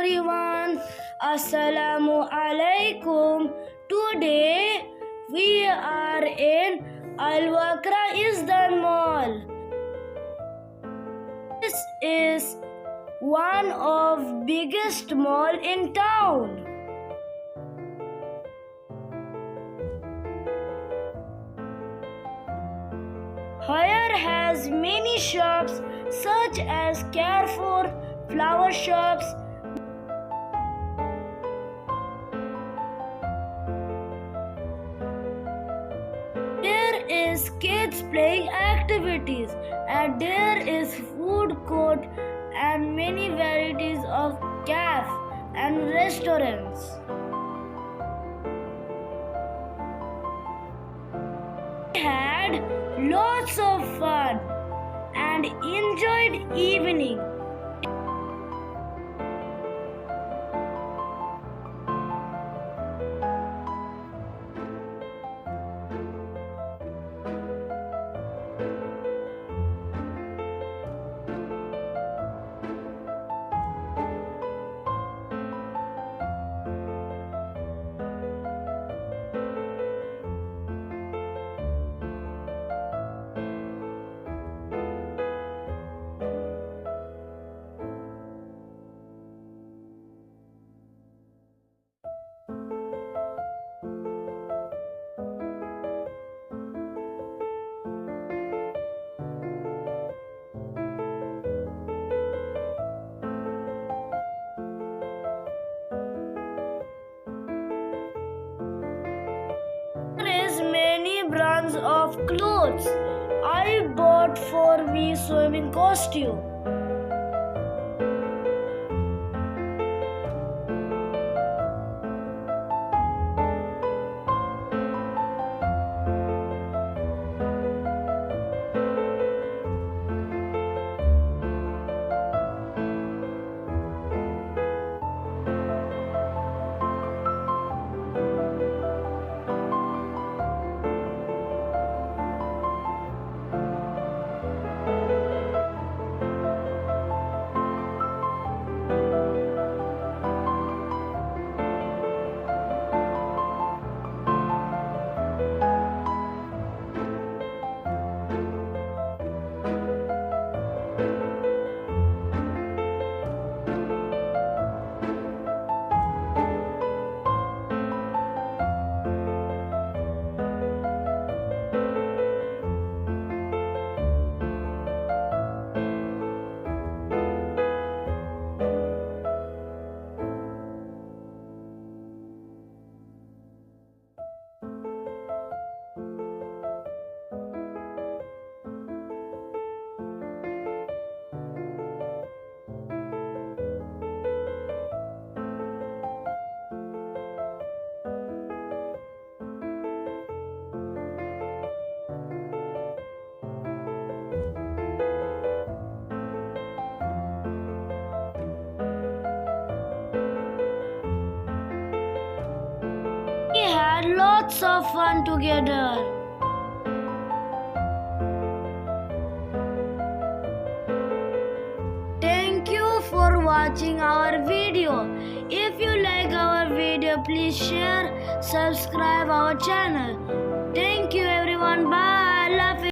everyone, Assalamu alaikum. Today we are in Al-Wakra Ezden Mall. This is one of biggest mall in town. Here has many shops such as carrefour, flower shops, there is kids playing activities, and there is food court and many varieties of cafe and restaurants. We had lots of fun and enjoyed evening. Many brands of clothes. I bought for me swimming costume. We had lots of fun together. Thank you for watching our video. If you like our video, please share, subscribe our channel. Thank you everyone. Bye.